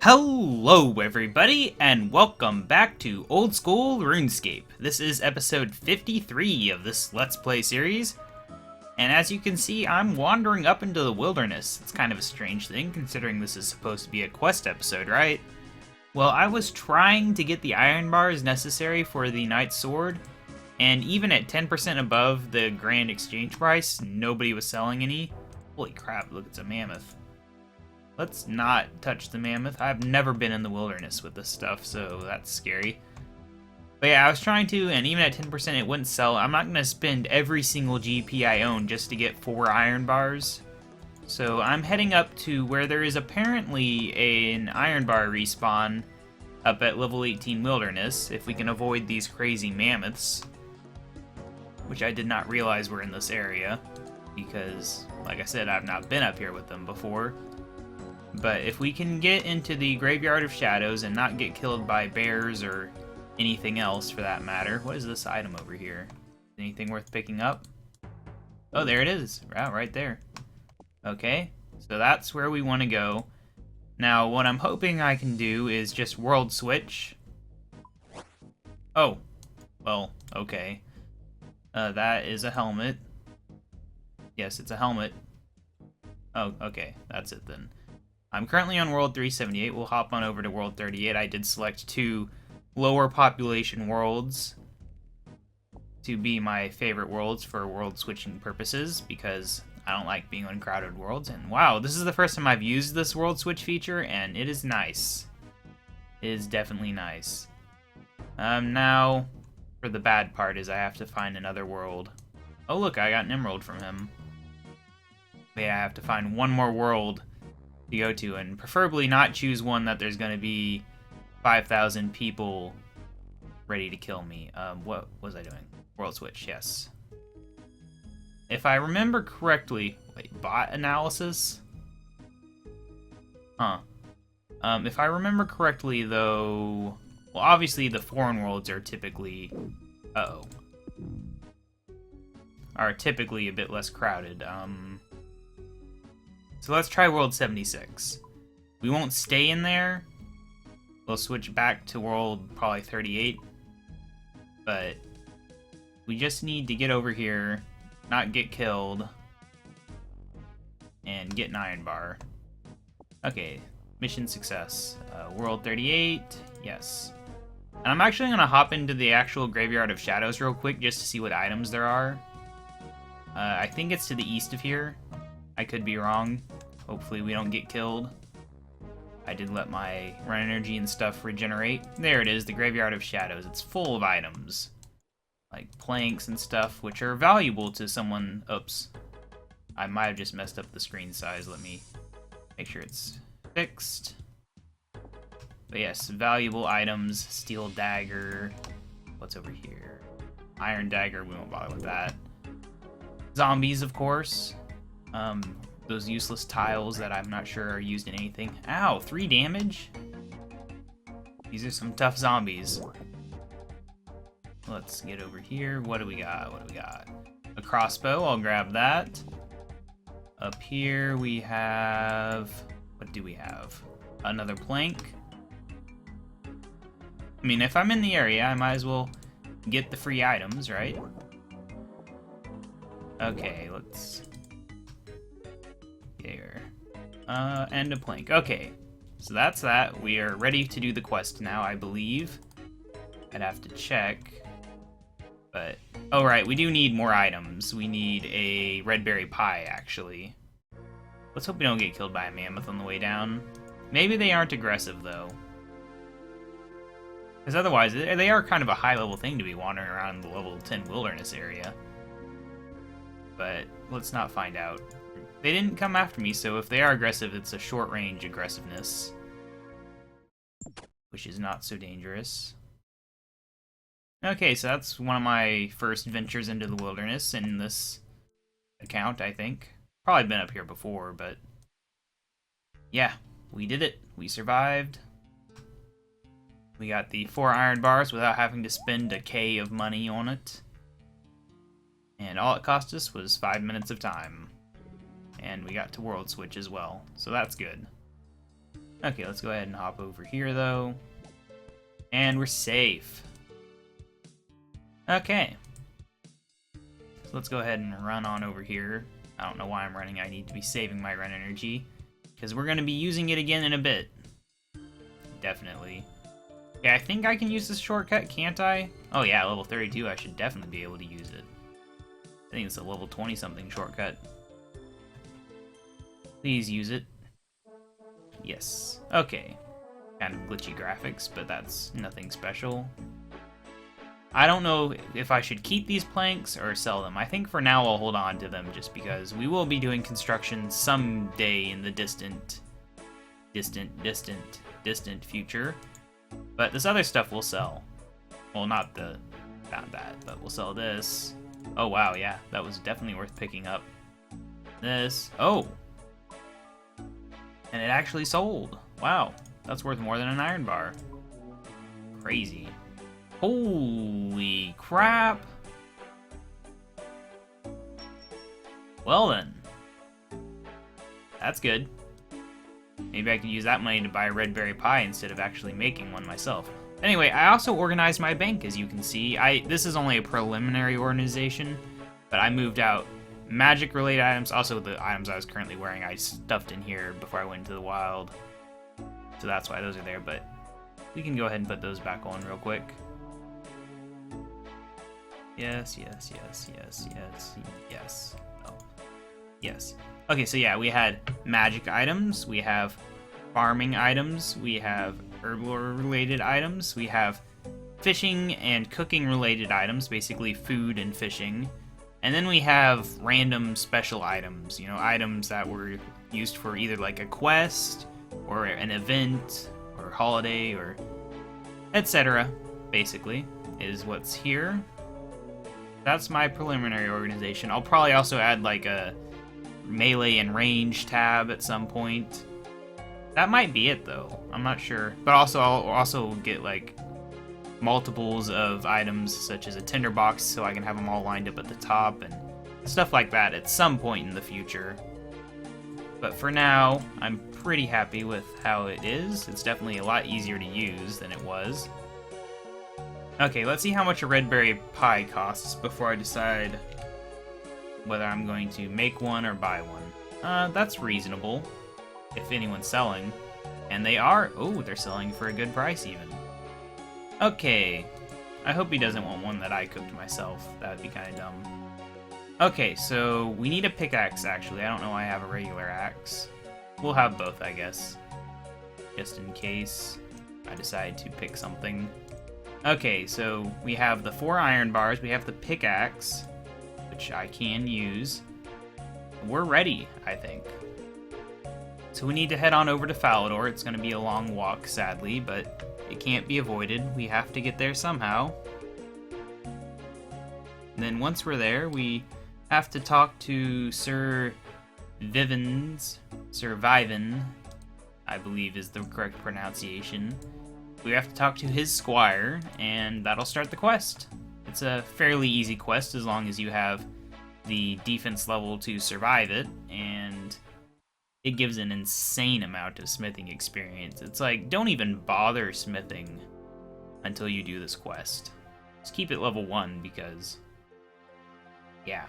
Hello everybody, and welcome back to Old School RuneScape. This is episode 53 of this Let's Play series, and as you can see, I'm wandering up into the wilderness. It's kind of a strange thing, considering this is supposed to be a quest episode, right? Well, I was trying to get the iron bars necessary for the Knight's Sword, and even at 10% above the grand exchange price, nobody was selling any. Holy crap, look, it's a mammoth. Let's not touch the mammoth. I've never been in the wilderness with this stuff, so that's scary. But yeah, I was trying to, and even at 10% it wouldn't sell. I'm not going to spend every single GP I own just to get 4 iron bars. So I'm heading up to where there is apparently an iron bar respawn up at level 18 wilderness, if we can avoid these crazy mammoths. Which I did not realize were in this area, because, like I said, I've not been up here with them before. But if we can get into the Graveyard of Shadows and not get killed by bears or anything else for that matter. What is this item over here? Anything worth picking up? Oh, there it is. Right there. Okay, so that's where we want to go. Now, what I'm hoping I can do is just world switch. Oh, well, okay. That is a helmet. Yes, it's a helmet. Oh, okay, that's it then. I'm currently on World 378. We'll hop on over to World 38. I did select 2 lower population worlds to be my favorite worlds for world switching purposes, because I don't like being on crowded worlds. And wow, this is the first time I've used this world switch feature, and it is nice. It is definitely nice. Now, for the bad part is I have to find another world. Oh look, I got an emerald from him. But yeah, I have to find one more world to go to, and preferably not choose one that there's going to be 5,000 people ready to kill me. What was I doing? World switch, yes. If I remember correctly, wait, bot analysis? Huh. If I remember correctly, though, well, obviously the foreign worlds are typically, are typically a bit less crowded. So let's try World 76. We won't stay in there. We'll switch back to World probably 38. But we just need to get over here, not get killed, and get an iron bar. Okay, mission success. World 38, yes. And I'm actually going to hop into the actual Graveyard of Shadows real quick just to see what items there are. I think it's to the east of here. I could be wrong. Hopefully we don't get killed. I did let my run energy and stuff regenerate. There it is, the Graveyard of Shadows. It's full of items, like planks and stuff, which are valuable to someone. Oops. I might have just messed up the screen size. Let me make sure it's fixed. But yes, valuable items. Steel dagger. What's over here? Iron dagger, we won't bother with that. Zombies, of course. Those useless tiles that I'm not sure are used in anything. Ow, 3 damage? These are some tough zombies. Let's get over here. What do we got? What do we got? A crossbow, I'll grab that. Up here we have... what do we have? Another plank. I mean, if I'm in the area, I might as well get the free items, right? Okay, let's... there. And a plank. Okay, so that's that. We are ready to do the quest now, I believe. I'd have to check. But, oh right, we do need more items. We need a red berry pie, actually. Let's hope we don't get killed by a mammoth on the way down. Maybe they aren't aggressive, though. Because otherwise, they are kind of a high-level thing to be wandering around the level 10 wilderness area. But let's not find out. They didn't come after me, so if they are aggressive, it's a short-range aggressiveness. Which is not so dangerous. Okay, so that's one of my first ventures into the wilderness in this account, I think. Probably been up here before, but... yeah, we did it. We survived. We got the 4 iron bars without having to spend a K of money on it. And all it cost us was 5 minutes of time. And we got to world switch as well, so that's good. Okay, let's go ahead and hop over here, though. And we're safe. Okay. So let's go ahead and run on over here. I don't know why I'm running. I need to be saving my run energy, because we're going to be using it again in a bit. Definitely. Yeah, I think I can use this shortcut, can't I? Oh yeah, level 32, I should definitely be able to use it. I think it's a level 20-something shortcut. Please use it. Yes. Okay. Kind of glitchy graphics, but that's nothing special. I don't know if I should keep these planks or sell them. I think for now I'll hold on to them just because we will be doing construction someday in the distant future. But this other stuff we'll sell. Well, not that, but we'll sell this. Oh wow, yeah, that was definitely worth picking up. This, oh! And it actually sold. Wow, that's worth more than an iron bar. Crazy. Holy crap! Well then. That's good. Maybe I can use that money to buy a red berry pie instead of actually making one myself. Anyway, I also organized my bank, as you can see. This is only a preliminary organization, but I moved out magic-related items. Also, the items I was currently wearing, I stuffed in here before I went into the wild. So that's why those are there, but we can go ahead and put those back on real quick. Yes, yes, yes, yes, yes, yes. Oh, yes. Okay, so yeah, we had magic items, we have farming items, we have herbal-related items, we have fishing and cooking-related items, basically food and fishing, and then we have random special items, you know, items that were used for either like a quest, or an event, or holiday, or etc., basically, is what's here. That's my preliminary organization. I'll probably also add like a melee and range tab at some point. That might be it though. I'm not sure. But also I'll also get like multiples of items such as a tinderbox so I can have them all lined up at the top and stuff like that at some point in the future. But for now, I'm pretty happy with how it is. It's definitely a lot easier to use than it was. Okay, let's see how much a red berry pie costs before I decide whether I'm going to make one or buy one. That's reasonable, if anyone's selling. And they are. Oh, they're selling for a good price even. Okay, I hope he doesn't want one that I cooked myself. That would be kind of dumb. Okay, so we need a pickaxe actually. I don't know why I have a regular axe. We'll have both, I guess. Just in case I decide to pick something. Okay, so we have the 4 iron bars, we have the pickaxe, which I can use. We're ready, I think. So we need to head on over to Falador. It's going to be a long walk, sadly, but it can't be avoided. We have to get there somehow. And then once we're there, we have to talk to Sir Viven, I believe is the correct pronunciation. We have to talk to his squire, and that'll start the quest. It's a fairly easy quest as long as you have the defense level to survive it, and it gives an insane amount of smithing experience. It's like, don't even bother smithing until you do this quest. Just keep it level 1 because, yeah.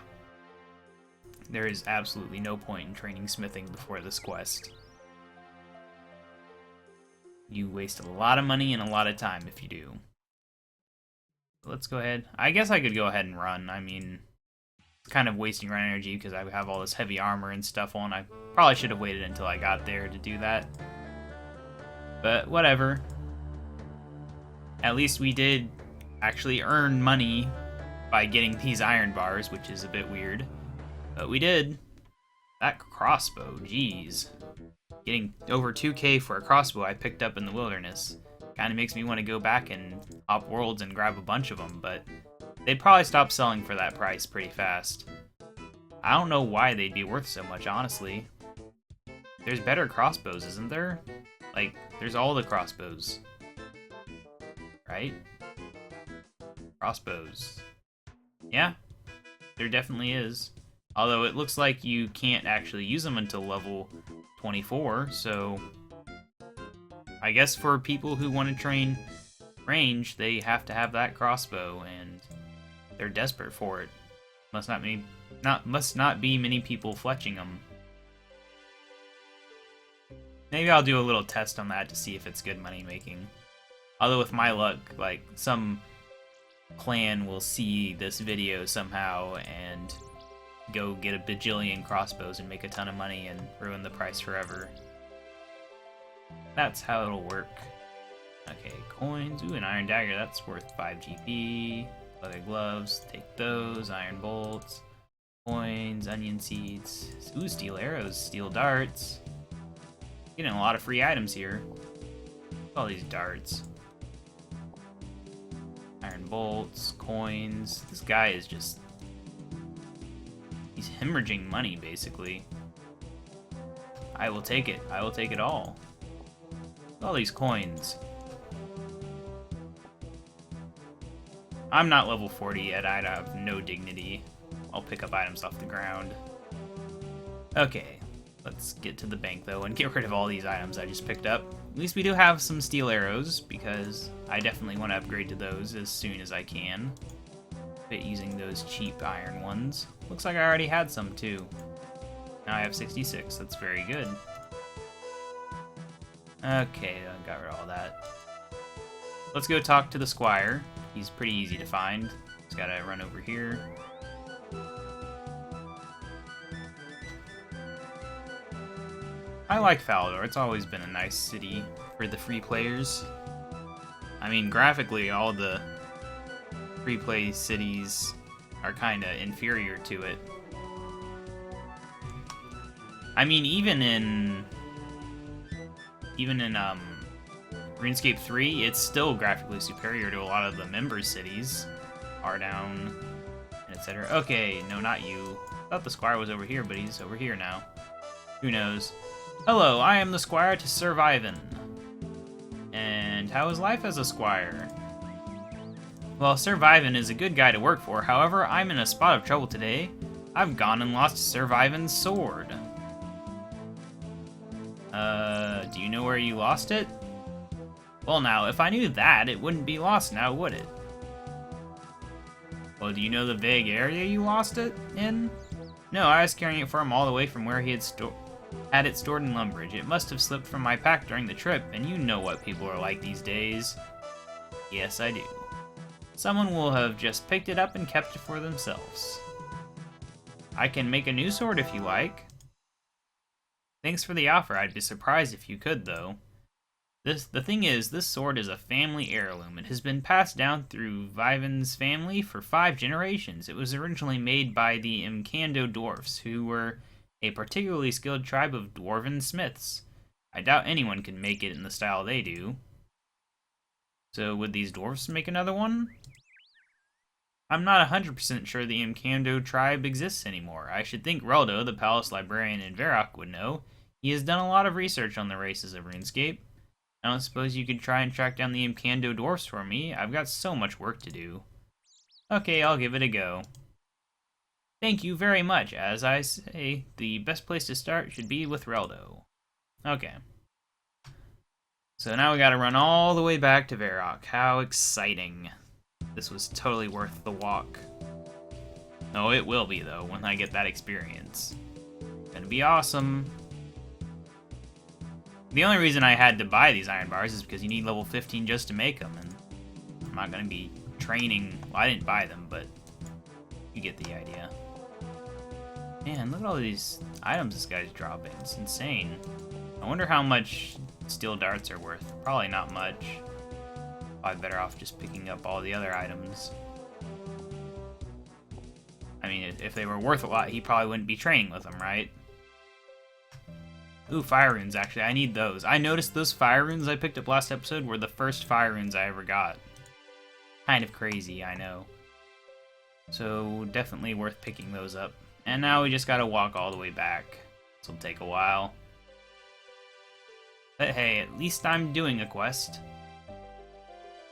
There is absolutely no point in training smithing before this quest. You waste a lot of money and a lot of time if you do. Let's go ahead. I guess I could go ahead and run. I mean, it's kind of wasting run energy because I have all this heavy armor and stuff on. I probably should have waited until I got there to do that. But whatever. At least we did actually earn money by getting these iron bars, which is a bit weird. But we did. That crossbow, geez. Getting over 2k for a crossbow I picked up in the wilderness. Kind of makes me want to go back and hop worlds and grab a bunch of them, but they'd probably stop selling for that price pretty fast. I don't know why they'd be worth so much, honestly. There's better crossbows, isn't there? Like, there's all the crossbows. Right? Crossbows. Yeah, there definitely is. Although it looks like you can't actually use them until level 24, so I guess for people who want to train range, they have to have that crossbow, and they're desperate for it. Must not be many people fletching them. Maybe I'll do a little test on that to see if it's good money making. Although with my luck, like, some clan will see this video somehow and go get a bajillion crossbows and make a ton of money and ruin the price forever. That's how it'll work. Okay, coins. Ooh, an iron dagger. That's worth 5 GP. Leather gloves. Take those. Iron bolts. Coins. Onion seeds. Ooh, steel arrows. Steel darts. Getting a lot of free items here. All these darts. Iron bolts. Coins. This guy is just... he's hemorrhaging money, basically. I will take it. I will take it all. All these coins. I'm not level 40 yet. I have no dignity. I'll pick up items off the ground. Okay, let's get to the bank, though, and get rid of all these items I just picked up. At least we do have some steel arrows, because I definitely want to upgrade to those as soon as I can. Quit using those cheap iron ones. Looks like I already had some, too. Now I have 66. That's very good. Okay, I got rid of all that. Let's go talk to the squire. He's pretty easy to find. Just gotta run over here. I like Falador. It's always been a nice city for the free players. I mean, graphically, all the free play cities are kinda inferior to it. I mean, even in RuneScape 3, it's still graphically superior to a lot of the member cities. Ardown, etc. Okay, no, not you. I thought the squire was over here, but he's over here now. Who knows? Hello, I am the squire to Sir Viven. And how is life as a squire? Well, Sir Viven is a good guy to work for. However, I'm in a spot of trouble today. I've gone and lost Sir Viven's sword. Do you know where you lost it? Well now, if I knew that, it wouldn't be lost now, would it? Well, do you know the vague area you lost it in? No, I was carrying it for him all the way from where he had it stored in Lumbridge. It must have slipped from my pack during the trip, and you know what people are like these days. Yes, I do. Someone will have just picked it up and kept it for themselves. I can make a new sword if you like. Thanks for the offer. I'd be surprised if you could, though. The thing is, this sword is a family heirloom. It has been passed down through Viven's family for 5 generations. It was originally made by the Mkando dwarfs, who were a particularly skilled tribe of dwarven smiths. I doubt anyone can make it in the style they do. So would these dwarfs make another one? I'm not 100% sure the Mkando tribe exists anymore. I should think Reldo, the palace librarian in Varrock, would know. He has done a lot of research on the races of RuneScape. I don't suppose you could try and track down the Mkando dwarfs for me. I've got so much work to do. Okay, I'll give it a go. Thank you very much. As I say, the best place to start should be with Reldo. Okay. So now we gotta run all the way back to Varrock. How exciting. This was totally worth the walk. Oh, it will be, though, when I get that experience. Gonna be awesome. The only reason I had to buy these iron bars is because you need level 15 just to make them, and I'm not gonna be training. Well, I didn't buy them, but you get the idea. Man, look at all these items this guy's dropping. It's insane. I wonder how much steel darts are worth. Probably not much. Probably better off just picking up all the other items. I mean, if they were worth a lot, he probably wouldn't be training with them, right? Ooh, fire runes, actually. I need those. I noticed those fire runes I picked up last episode were the first fire runes I ever got. Kind of crazy, I know. So, definitely worth picking those up. And now we just gotta walk all the way back. This will take a while. But hey, at least I'm doing a quest.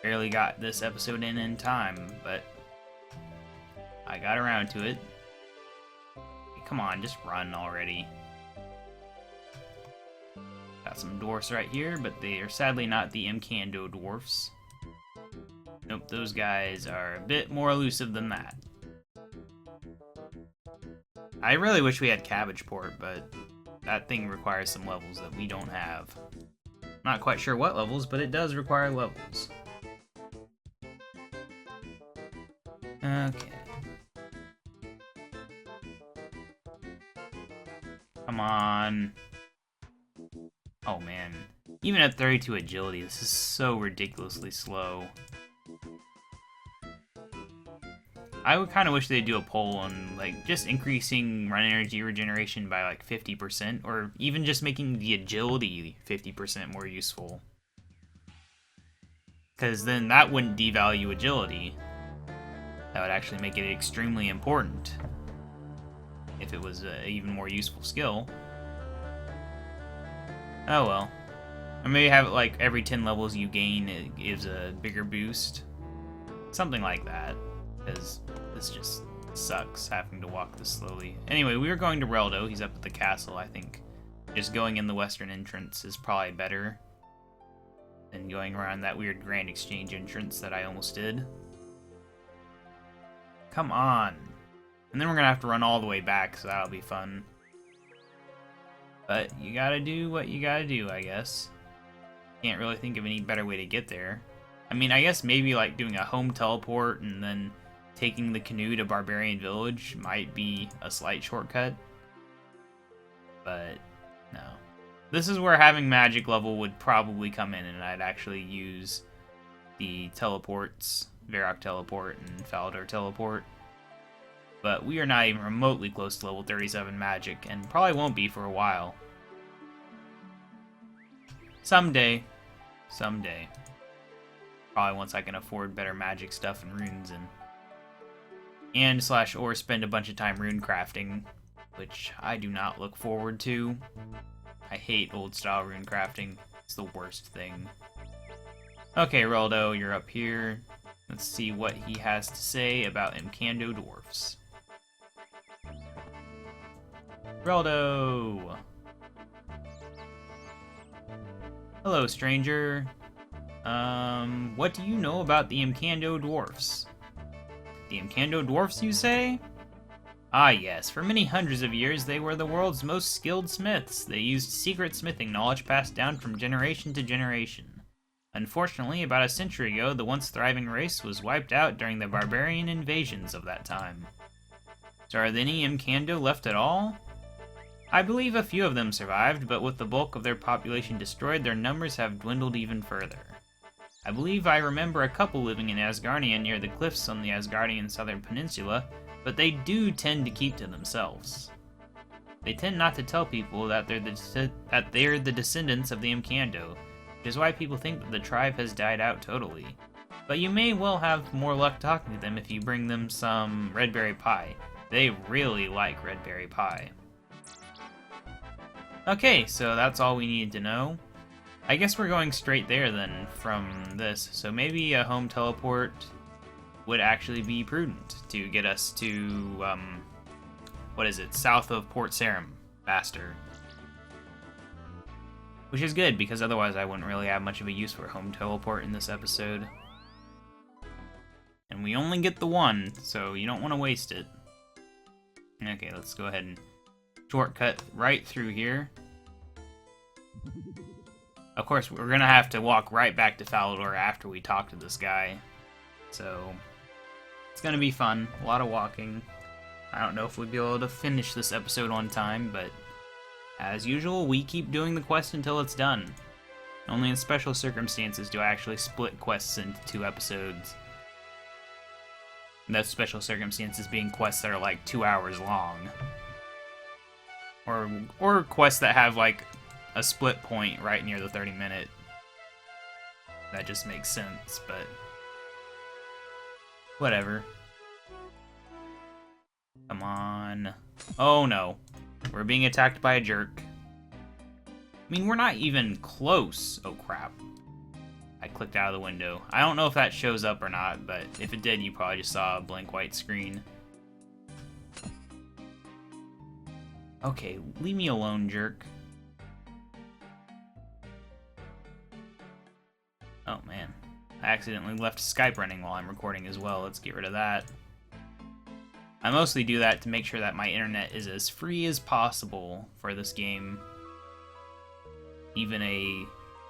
Barely got this episode in time, but I got around to it. Hey, come on, just run already. Got some dwarfs right here, but they are sadly not the Mkando dwarfs. Nope, those guys are a bit more elusive than that. I really wish we had Cabbage Port, but that thing requires some levels that we don't have. Not quite sure what levels, but it does require levels. Okay. Come on. Oh man. Even at 32 agility, this is so ridiculously slow. I would kind of wish they'd do a poll on, like, just increasing run energy regeneration by, like, 50%, or even just making the agility 50% more useful. Because then that wouldn't devalue agility. That would actually make it extremely important if it was an even more useful skill. Oh well. Or maybe have it like every 10 levels you gain, it gives a bigger boost. Something like that. Because this just sucks, having to walk this slowly. Anyway, we were going to Reldo. He's up at the castle, I think. Just going in the western entrance is probably better than going around that weird Grand Exchange entrance that I almost did. Come on. And then we're going to have to run all the way back, so that'll be fun. But you gotta do what you gotta do, I guess. Can't really think of any better way to get there. I mean, I guess maybe like doing a home teleport and then taking the canoe to Barbarian Village might be a slight shortcut. But no. This is where having magic level would probably come in, and I'd actually use the teleports, Varrock teleport and Falador teleport. But we are not even remotely close to level 37 magic, and probably won't be for a while. Someday. Someday. Probably once I can afford better magic stuff and runes and slash or spend a bunch of time rune crafting, which I do not look forward to. I hate old style rune crafting. It's the worst thing. Okay, Reldo, you're up here. Let's see what he has to say about Mkando dwarfs. Reldo! Hello, stranger. What do you know about the Mkando dwarfs? The Mkando dwarfs, you say? Ah yes, for many hundreds of years they were the world's most skilled smiths. They used secret smithing knowledge passed down from generation to generation. Unfortunately, about a century ago, the once thriving race was wiped out during the barbarian invasions of that time. So are there any Mkando left at all? I believe a few of them survived, but with the bulk of their population destroyed, their numbers have dwindled even further. I believe I remember a couple living in Asgardia near the cliffs on the Asgardian southern peninsula, but they do tend to keep to themselves. They tend not to tell people that they're the descendants of the Mkando, which is why people think that the tribe has died out totally. But you may well have more luck talking to them if you bring them some red berry pie. They really like red berry pie. Okay, so that's all we needed to know. I guess we're going straight there then from this, so maybe a home teleport would actually be prudent to get us to, what is it, south of Port Sarim faster. Which is good, because otherwise I wouldn't really have much of a use for a home teleport in this episode. And we only get the one, so you don't want to waste it. Okay, let's go ahead and shortcut right through here. Of course, we're gonna have to walk right back to Falador after we talk to this guy. So, it's gonna be fun. A lot of walking. I don't know if we'd be able to finish this episode on time, but as usual, we keep doing the quest until it's done. Only in special circumstances do I actually split quests into 2 episodes. And those special circumstances being quests that are like 2 hours long. Or quests that have like a split point right near the 30-minute. That just makes sense, but whatever. Come on. Oh no. We're being attacked by a jerk. I mean, we're not even close. Oh crap. I clicked out of the window. I don't know if that shows up or not, but if it did, you probably just saw a blank white screen. Okay, leave me alone, jerk. Oh man, I accidentally left Skype running while I'm recording as well. Let's get rid of that. I mostly do that to make sure that my internet is as free as possible for this game. Even a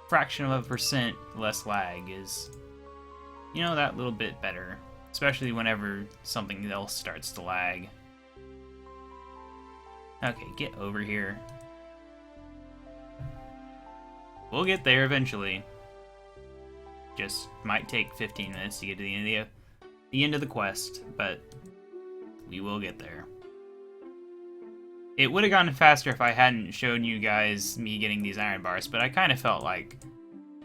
fraction of a percent less lag is, you know, that little bit better. Especially whenever something else starts to lag. Okay, get over here. We'll get there eventually. Just might take 15 minutes to get to the end of the quest, but we will get there. It would have gone faster if I hadn't shown you guys me getting these iron bars, but I kind of felt like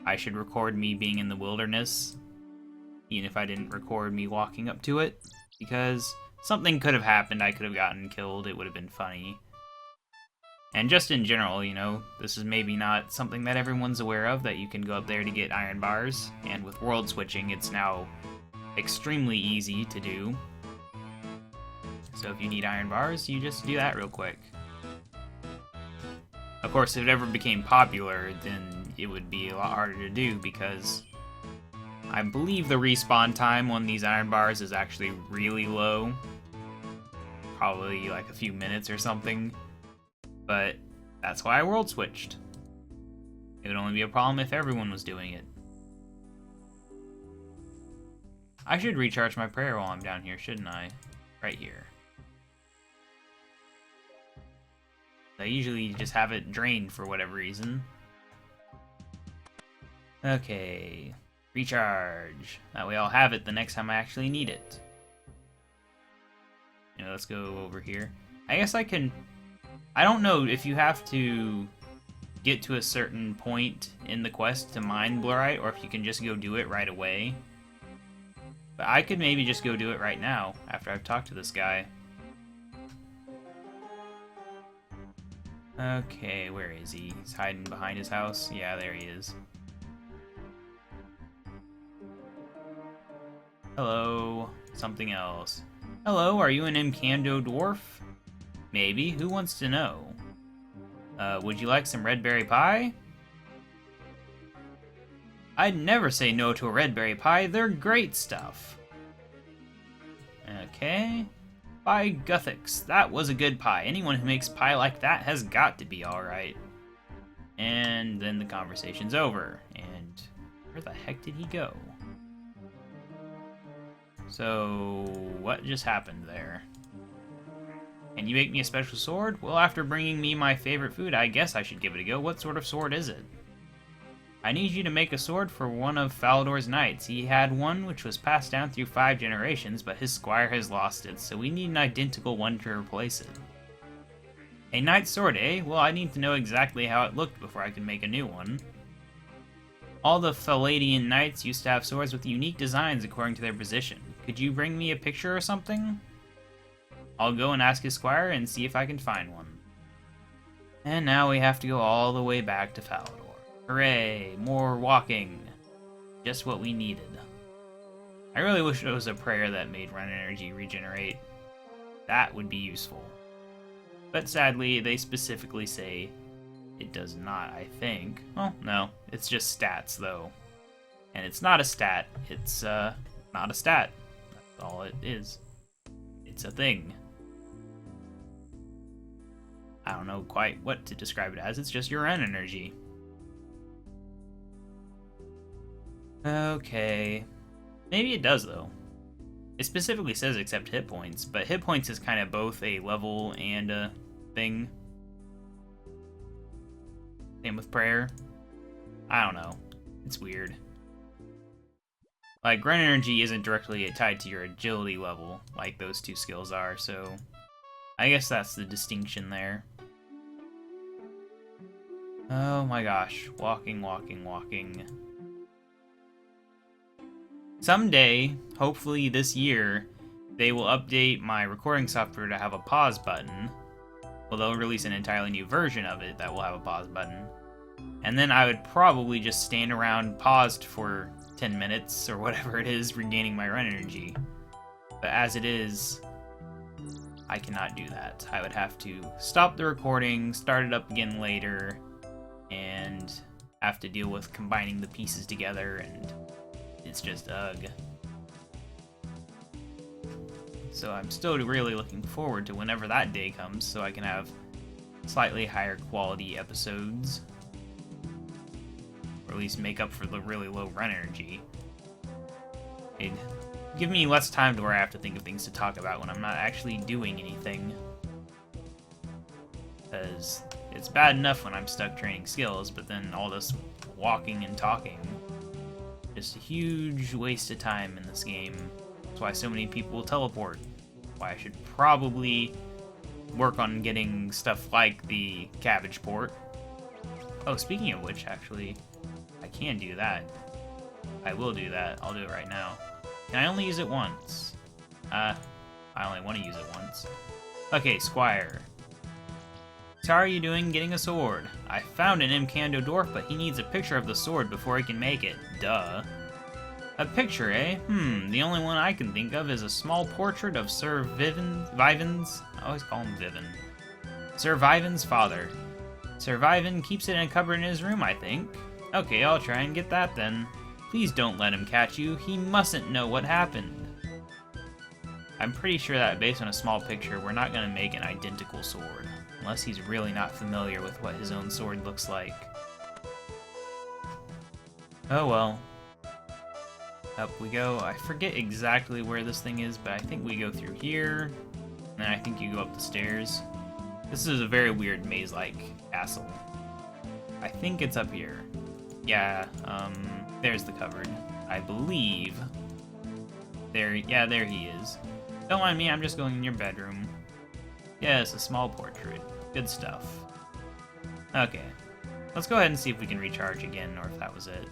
I should record me being in the wilderness, even if I didn't record me walking up to it, because something could have happened, I could have gotten killed, it would have been funny. And just in general, you know, this is maybe not something that everyone's aware of, that you can go up there to get iron bars, and with world switching, it's now extremely easy to do. So if you need iron bars, you just do that real quick. Of course, if it ever became popular, then it would be a lot harder to do, because I believe the respawn time on these iron bars is actually really low. Probably like a few minutes or something. But that's why I world switched. It would only be a problem if everyone was doing it. I should recharge my prayer while I'm down here, shouldn't I? Right here. I usually just have it drained for whatever reason. Okay. Recharge. That way I'll have it the next time I actually need it. You know, let's go over here. I guess I can... I don't know if you have to get to a certain point in the quest to mine Blurite, or if you can just go do it right away. But I could maybe just go do it right now, after I've talked to this guy. Okay, where is he? He's hiding behind his house? Yeah, there he is. Hello. Something else. Hello, are you an Mkando dwarf? Maybe. Who wants to know? Would you like some red berry pie? I'd never say no to a red berry pie. They're great stuff. Okay. By Guthix, that was a good pie. Anyone who makes pie like that has got to be alright. And then the conversation's over. And where the heck did he go? So, what just happened there? Can you make me a special sword? Well, after bringing me my favorite food, I guess I should give it a go. What sort of sword is it? I need you to make a sword for one of Falador's knights. He had one which was passed down through 5 generations, but his squire has lost it, so we need an identical one to replace it. A knight's sword, eh? Well, I need to know exactly how it looked before I can make a new one. All the Faladian knights used to have swords with unique designs according to their position. Could you bring me a picture or something? I'll go and ask his squire and see if I can find one. And now we have to go all the way back to Falador. Hooray! More walking. Just what we needed. I really wish it was a prayer that made run energy regenerate. That would be useful. But sadly, they specifically say it does not, I think. Well, no. It's just stats, though. And it's not a stat. It's, not a stat. That's all it is. It's a thing. I don't know quite what to describe it as. It's just your run energy. Okay. Maybe it does, though. It specifically says except hit points, but hit points is kind of both a level and a thing. Same with prayer. I don't know. It's weird. Like, run energy isn't directly tied to your agility level, like those two skills are, so I guess that's the distinction there. Oh my gosh. Walking, walking, walking. Someday, hopefully this year, they will update my recording software to have a pause button. Well, they'll release an entirely new version of it that will have a pause button. And then I would probably just stand around paused for 10 minutes or whatever it is, regaining my run energy. But as it is, I cannot do that. I would have to stop the recording, start it up again later, and have to deal with combining the pieces together, and it's just ugh. So I'm still really looking forward to whenever that day comes, so I can have slightly higher quality episodes. Or at least make up for the really low run energy. It'd give me less time to where I have to think of things to talk about when I'm not actually doing anything. Because it's bad enough when I'm stuck training skills, but then all this walking and talking. Just a huge waste of time in this game. That's why so many people teleport. Why I should probably work on getting stuff like the cabbage port. Oh, speaking of which, actually, I can do that. I will do that. I'll do it right now. Can I only use it once? I only want to use it once. Okay, Squire. So how are you doing getting a sword? I found an Mkando dwarf, but he needs a picture of the sword before he can make it. Duh. A picture, eh? The only one I can think of is a small portrait of Sir Vivens. I always call him Vivin. Sir Viven's father. Sir Viven keeps it in a cupboard in his room, I think. Okay, I'll try and get that then. Please don't let him catch you. He mustn't know what happened. I'm pretty sure that based on a small picture, we're not going to make an identical sword. Unless he's really not familiar with what his own sword looks like. Oh well. Up we go. I forget exactly where this thing is, but I think we go through here. And then I think you go up the stairs. This is a very weird maze-like castle. I think it's up here. Yeah, there's the cupboard. I believe. There he is. Don't mind me, I'm just going in your bedroom. Yes, a small portrait. Good stuff. Okay. Let's go ahead and see if we can recharge again, or if that was it.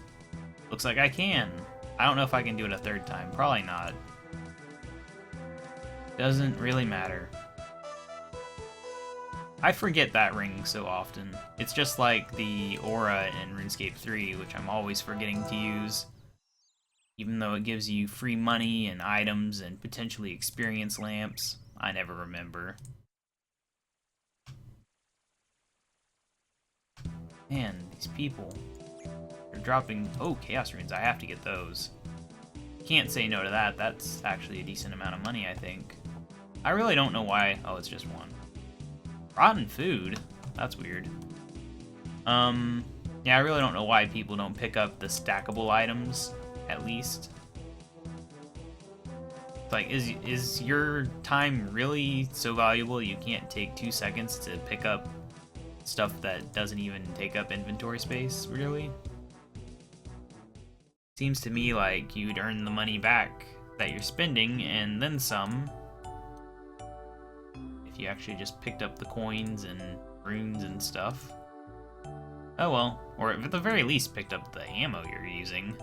Looks like I can. I don't know if I can do it a third time. Probably not. Doesn't really matter. I forget that ring so often. It's just like the aura in RuneScape 3, which I'm always forgetting to use. Even though it gives you free money and items and potentially experience lamps, I never remember. Man, these people. They're dropping... Oh, Chaos Runes. I have to get those. Can't say no to that. That's actually a decent amount of money, I think. I really don't know why... Oh, it's just one. Rotten food? That's weird. Yeah, I really don't know why people don't pick up the stackable items, at least. Like, is your time really so valuable you can't take 2 seconds to pick up stuff that doesn't even take up inventory space, really? Seems to me like you'd earn the money back that you're spending, and then some, if you actually just picked up the coins and runes and stuff. Oh well, or at the very least picked up the ammo you're using.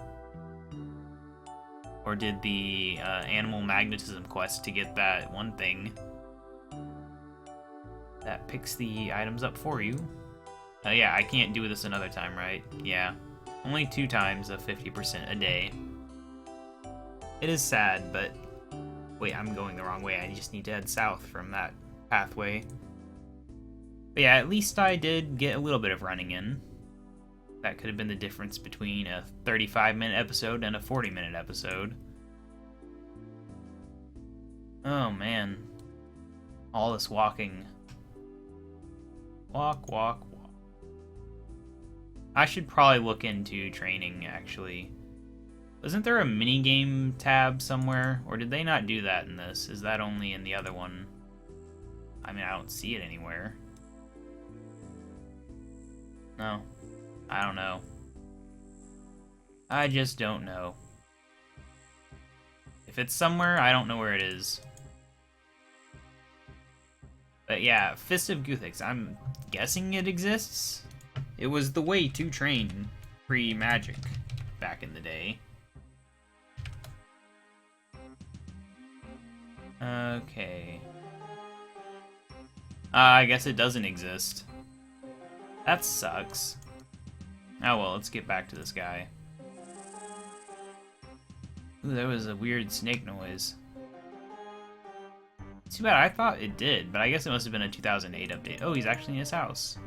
Or did the animal magnetism quest to get that one thing that picks the items up for you. Yeah, I can't do this another time, right? Yeah, only 2 times of 50% a day. It is sad, but... Wait, I'm going the wrong way. I just need to head south from that pathway. But yeah, at least I did get a little bit of running in. That could have been the difference between a 35-minute episode and a 40-minute episode. Oh, man. All this walking. Walk, walk, walk. I should probably look into training, actually. Wasn't there a minigame tab somewhere? Or did they not do that in this? Is that only in the other one? I mean, I don't see it anywhere. No. I don't know. I just don't know. If it's somewhere, I don't know where it is. But yeah, Fist of Guthix, I'm guessing it exists? It was the way to train pre-magic back in the day. Okay. I guess it doesn't exist. That sucks. Oh well, let's get back to this guy. Ooh, that was a weird snake noise. Too bad, I thought it did, but I guess it must have been a 2008 update. Oh, he's actually in his house.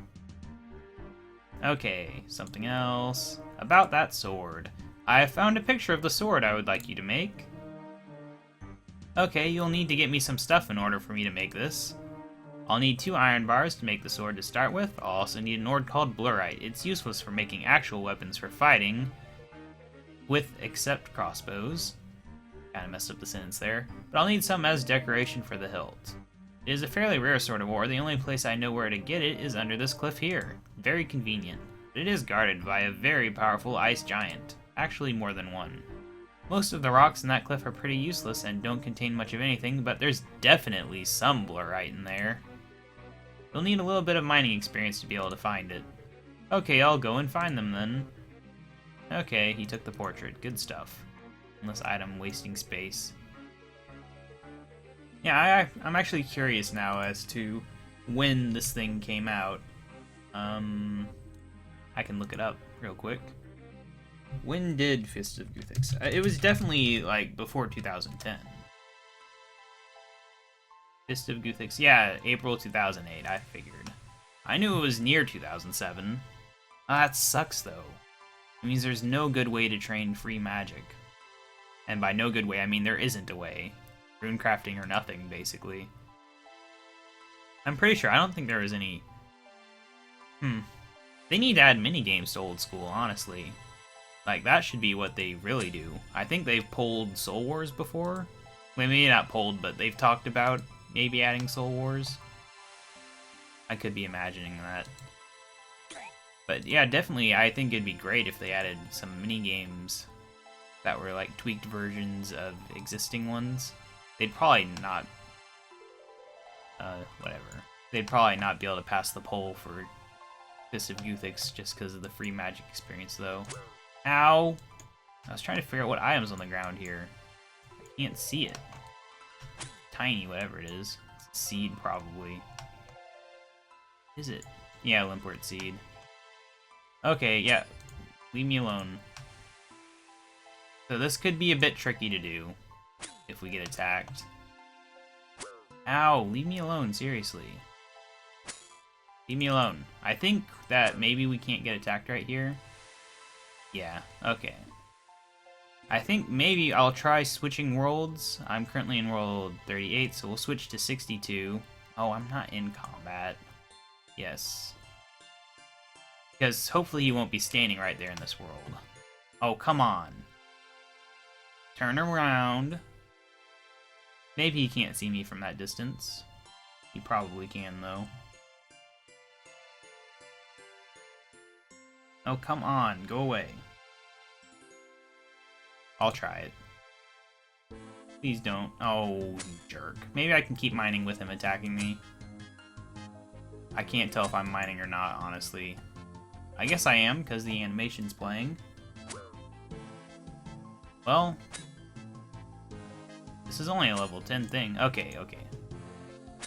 Okay, something else. About that sword. I found a picture of the sword I would like you to make. Okay, you'll need to get me some stuff in order for me to make this. I'll need 2 iron bars to make the sword to start with. I'll also need an ore called blurite. It's useless for making actual weapons for fighting, with except crossbows. Kinda messed up the sentence there. But I'll need some as decoration for the hilt. It is a fairly rare sort of ore. The only place I know where to get it is under this cliff here. Very convenient. But it is guarded by a very powerful ice giant. Actually more than one. Most of the rocks in that cliff are pretty useless and don't contain much of anything, but there's definitely some blurite in there. You'll need a little bit of mining experience to be able to find it. Okay, I'll go and find them then. Okay, he took the portrait. Good stuff. Unless item wasting space. Yeah, I'm actually curious now as to when this thing came out. I can look it up real quick. When did Fist of Guthix? It was definitely, like, before 2010. Fist of Guthix, yeah, April 2008, I figured. I knew it was near 2007. That sucks, though. It means there's no good way to train free magic. And by no good way, I mean there isn't a way. Runecrafting or nothing, basically. I'm pretty sure, I don't think there is any... They need to add minigames to Old School, honestly. Like, that should be what they really do. I think they've pulled Soul Wars before. Well, maybe not pulled, but they've talked about maybe adding Soul Wars. I could be imagining that. But yeah, definitely, I think it'd be great if they added some mini-games that were like tweaked versions of existing ones. They'd probably not... whatever. They'd probably not be able to pass the poll for Fist of Guthix just because of the free magic experience, though. Ow! I was trying to figure out what item's on the ground here. I can't see it. Tiny, whatever it is. It's a seed, probably. Is it? Yeah, Limpwort seed. Okay, yeah. Leave me alone. So this could be a bit tricky to do if we get attacked. Ow, leave me alone, seriously. Leave me alone. I think that maybe we can't get attacked right here. Yeah, okay. I think maybe I'll try switching worlds. I'm currently in world 38, so we'll switch to 62. Oh, I'm not in combat. Yes. Because hopefully he won't be standing right there in this world. Oh, come on. Turn around. Maybe he can't see me from that distance. He probably can, though. Oh, come on. Go away. I'll try it. Please don't. Oh, you jerk. Maybe I can keep mining with him attacking me. I can't tell if I'm mining or not, honestly. I guess I am, because the animation's playing. Well, this is only a level 10 thing. Okay, okay.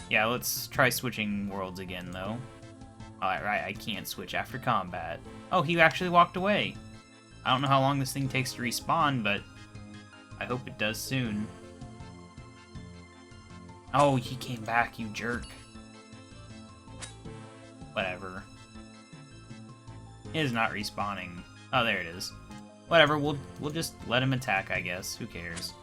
Yeah, let's try switching worlds again, though. Alright, I can't switch after combat. Oh, he actually walked away. I don't know how long this thing takes to respawn, but I hope it does soon. Oh, he came back, you jerk. Whatever. It is not respawning. Oh, there it is. Whatever, we'll just let him attack, I guess. Who cares?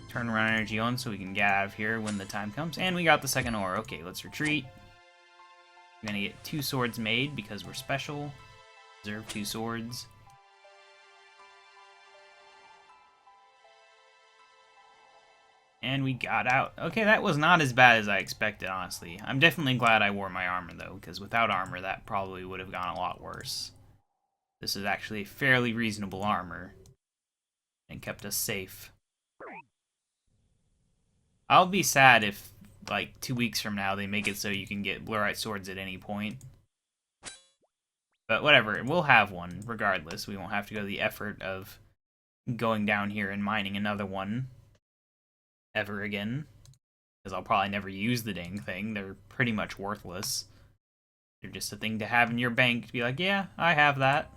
Turn run energy on so we can get out of here when the time comes. And we got the second ore. Okay, let's retreat. We're gonna get 2 swords made because we're special. Deserve 2 swords. And we got out. Okay, that was not as bad as I expected, honestly. I'm definitely glad I wore my armor, though, because without armor, that probably would have gone a lot worse. This is actually fairly reasonable armor. And kept us safe. I'll be sad if, like, 2 weeks from now, they make it so you can get blurite swords at any point. But whatever, we'll have one, regardless. We won't have to go to the effort of going down here and mining another one ever again. Because I'll probably never use the dang thing. They're pretty much worthless. They're just a thing to have in your bank to be like, yeah, I have that.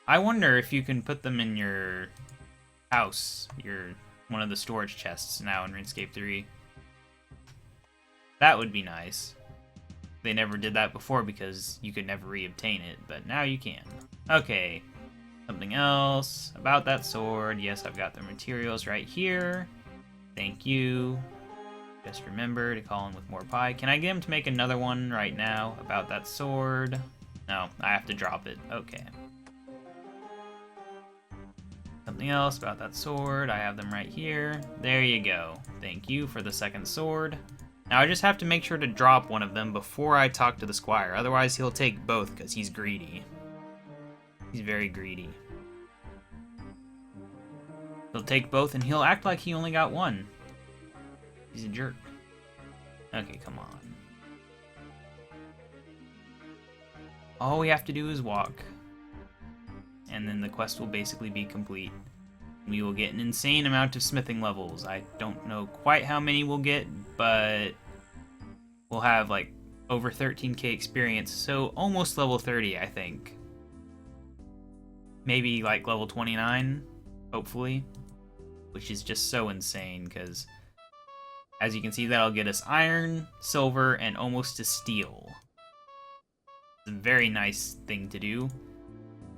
I wonder if you can put them in your house, one of the storage chests now in RuneScape 3. That would be nice. They never did that before because you could never re-obtain it, but now you can. Okay, something else about that sword. Yes, I've got the materials right here. Thank you. Just remember to call in with more pie. Can I get him to make another one right now about that sword? No, I have to drop it. Okay. Something else about that sword. I have them right here. There you go. Thank you for the second sword. Now I just have to make sure to drop one of them before I talk to the squire. Otherwise he'll take both because he's greedy. He's very greedy. He'll take both and he'll act like he only got one. He's a jerk. Okay, come on. All we have to do is walk. And then the quest will basically be complete. We will get an insane amount of smithing levels. I don't know quite how many we'll get, but we'll have like over 13k experience, so almost level 30, I think. Maybe like level 29, hopefully, which is just so insane because as you can see, that'll get us iron, silver, and almost to steel. It's a very nice thing to do.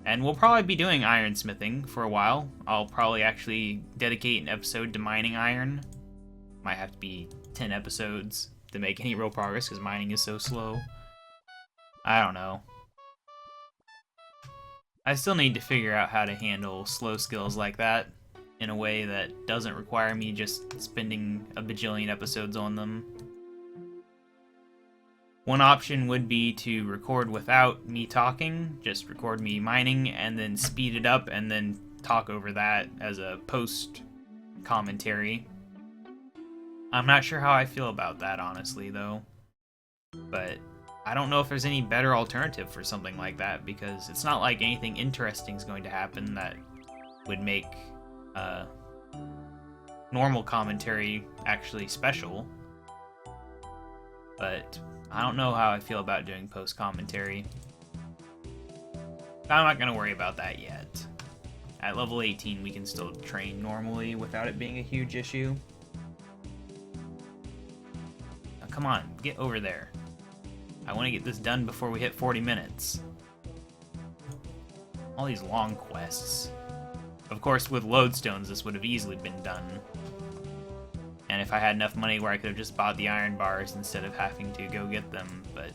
And we'll probably be doing ironsmithing for a while. I'll probably actually dedicate an episode to mining iron. Might have to be 10 episodes to make any real progress because mining is so slow. I don't know. I still need to figure out how to handle slow skills like that in a way that doesn't require me just spending a bajillion episodes on them. One option would be to record without me talking, just record me mining and then speed it up and then talk over that as a post commentary. I'm not sure how I feel about that, honestly, though. But I don't know if there's any better alternative for something like that because it's not like anything interesting is going to happen that would make normal commentary actually special. But I don't know how I feel about doing post-commentary. I'm not going to worry about that yet. At level 18, we can still train normally without it being a huge issue. Now, come on, get over there. I want to get this done before we hit 40 minutes. All these long quests. Of course, with lodestones, this would have easily been done. And if I had enough money where I could have just bought the iron bars instead of having to go get them, but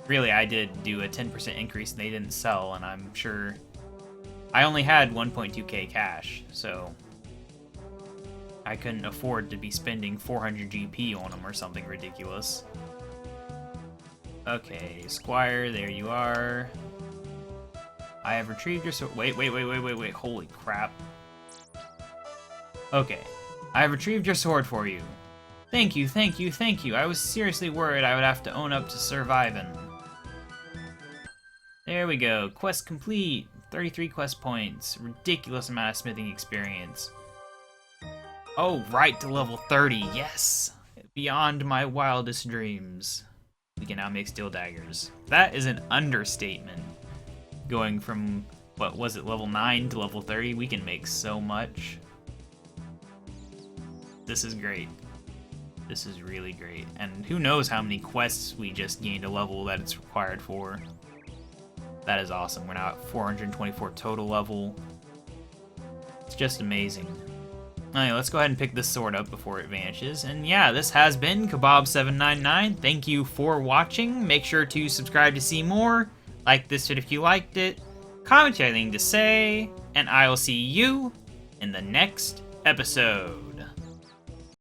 really I did do a 10% increase and they didn't sell, and I'm sure I only had 1.2k cash, so I couldn't afford to be spending 400 GP on them or something ridiculous. Okay, Squire, there you are. I have retrieved your sword. Wait, holy crap. Okay. I have retrieved your sword for you. Thank you. I was seriously worried I would have to own up to surviving. There we go. Quest complete. 33 quest points. Ridiculous amount of smithing experience. Oh, right to level 30. Yes! Beyond my wildest dreams. We can now make steel daggers. That is an understatement. Going from, what was it, level 9 to level 30? We can make so much. This is great. This is really great. And who knows how many quests we just gained a level that it's required for. That is awesome. We're now at 424 total level. It's just amazing. Alright, let's go ahead and pick this sword up before it vanishes. And yeah, this has been KaBob799. Thank you for watching. Make sure to subscribe to see more. Like this video if you liked it. Comment if you have anything to say. And I will see you in the next episode.